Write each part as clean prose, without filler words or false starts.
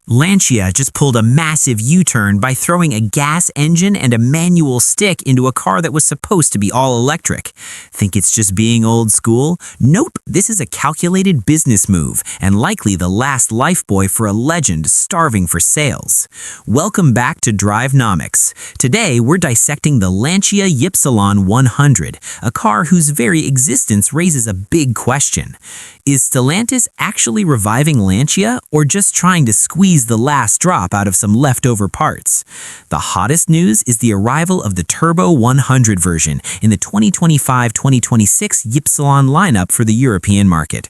Lancia just pulled a massive U-turn by throwing a gas engine and a manual stick into a car that was supposed to be all electric. Think it's just being old school? Nope, this is a calculated business move, and likely the last lifebuoy for a legend starving for sales. Welcome back to DriveNomics. Today, we're dissecting the Lancia Ypsilon 100, a car whose very existence raises a big question. Is Stellantis actually reviving Lancia, or just trying to squeeze the last drop out of some leftover parts? The hottest news is the arrival of the Turbo 100 version in the 2025-2026 Ypsilon lineup for the European market.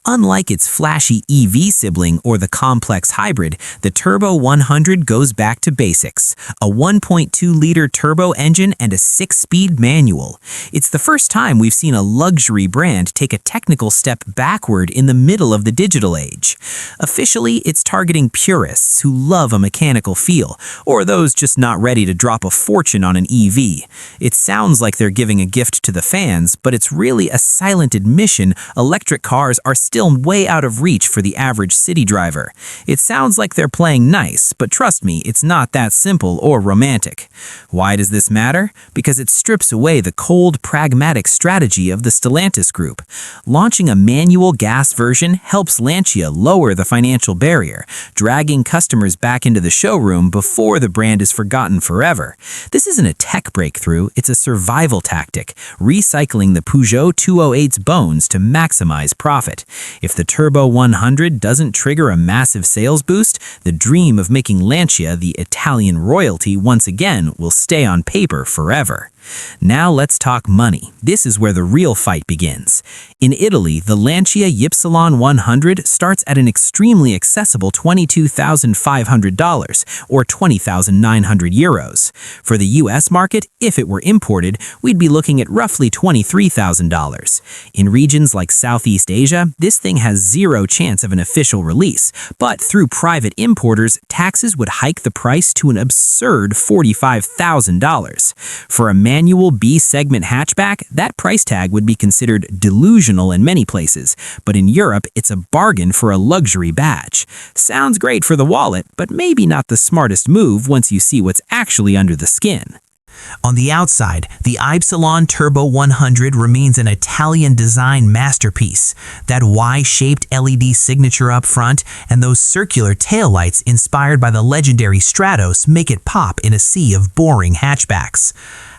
Unlike its flashy EV sibling or the complex hybrid, the Turbo 100 goes back to basics: a 1.2-liter turbo engine and a 6-speed manual. It's the first time we've seen a luxury brand take a technical step backward in the middle of the digital age. Officially, it's targeting purists who love a mechanical feel, or those just not ready to drop a fortune on an EV. It sounds like they're giving a gift to the fans, but it's really a silent admission electric cars are still way out of reach for the average city driver. It sounds like they're playing nice, but trust me, it's not that simple or romantic. Why does this matter? Because it strips away the cold, pragmatic strategy of the Stellantis group. Launching a manual gas version helps Lancia lower the financial barrier, dragging customers back into the showroom before the brand is forgotten forever. This isn't a tech breakthrough, it's a survival tactic, recycling the Peugeot 208's bones to maximize profit. If the Turbo 100 doesn't trigger a massive sales boost, the dream of making Lancia the Italian royalty once again will stay on paper forever. Now let's talk money. This is where the real fight begins. In Italy, the Lancia Ypsilon 100 starts at an extremely accessible $22,500 or €20,900. For the US market, if it were imported, we'd be looking at roughly $23,000. In regions like Southeast Asia, this thing has zero chance of an official release, but through private importers, taxes would hike the price to an absurd $45,000. For a manual B-segment hatchback, that price tag would be considered delusional in many places, but in Europe, it's a bargain for a luxury badge. Sounds great for the wallet, but maybe not the smartest move once you see what's actually under the skin. On the outside, the Ypsilon Turbo 100 remains an Italian design masterpiece. That Y-shaped LED signature up front and those circular taillights inspired by the legendary Stratos make it pop in a sea of boring hatchbacks.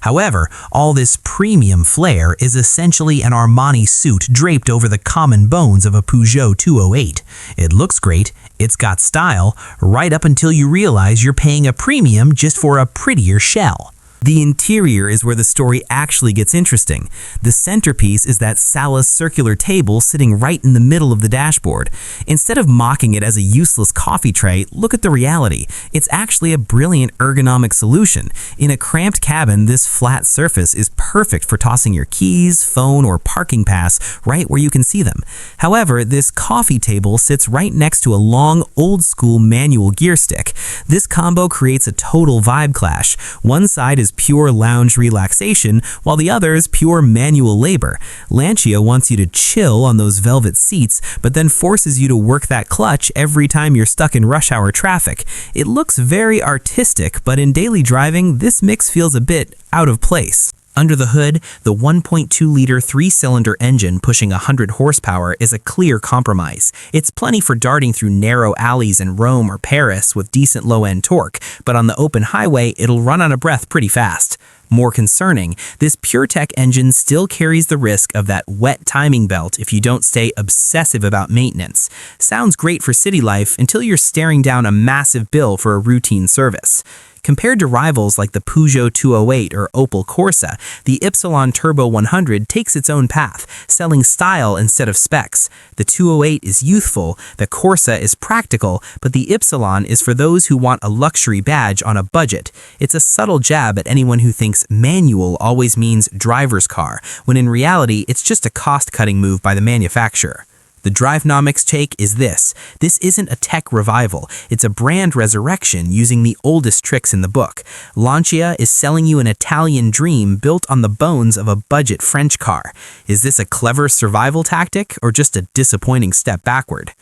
However, all this premium flair is essentially an Armani suit draped over the common bones of a Peugeot 208. It looks great, it's got style, right up until you realize you're paying a premium just for a prettier shell. The interior is where the story actually gets interesting. The centerpiece is that Salas circular table sitting right in the middle of the dashboard. Instead of mocking it as a useless coffee tray, look at the reality. It's actually a brilliant ergonomic solution. In a cramped cabin, this flat surface is perfect for tossing your keys, phone, or parking pass right where you can see them. However, this coffee table sits right next to a long, old-school manual gear stick. This combo creates a total vibe clash. One side is pure lounge relaxation, while the other is pure manual labor. Lancia wants you to chill on those velvet seats, but then forces you to work that clutch every time you're stuck in rush hour traffic. It looks very artistic, but in daily driving, this mix feels a bit out of place. Under the hood, the 1.2-liter 3-cylinder engine pushing 100 horsepower is a clear compromise. It's plenty for darting through narrow alleys in Rome or Paris with decent low-end torque, but on the open highway, it'll run out of breath pretty fast. More concerning, this PureTech engine still carries the risk of that wet timing belt if you don't stay obsessive about maintenance. Sounds great for city life until you're staring down a massive bill for a routine service. Compared to rivals like the Peugeot 208 or Opel Corsa, the Ypsilon Turbo 100 takes its own path, selling style instead of specs. The 208 is youthful, the Corsa is practical, but the Ypsilon is for those who want a luxury badge on a budget. It's a subtle jab at anyone who thinks manual always means driver's car, when in reality it's just a cost-cutting move by the manufacturer. The DriveNomics take is this. This isn't a tech revival. It's a brand resurrection using the oldest tricks in the book. Lancia is selling you an Italian dream built on the bones of a budget French car. Is this a clever survival tactic or just a disappointing step backward?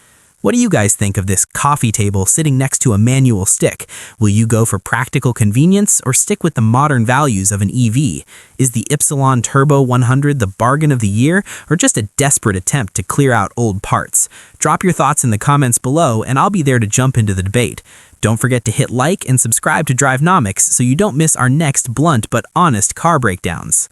What do you guys think of this coffee table sitting next to a manual stick? Will you go for practical convenience or stick with the modern values of an EV? Is the Ypsilon Turbo 100 the bargain of the year, or just a desperate attempt to clear out old parts? Drop your thoughts in the comments below and I'll be there to jump into the debate. Don't forget to hit like and subscribe to DriveNomics so you don't miss our next blunt but honest car breakdowns.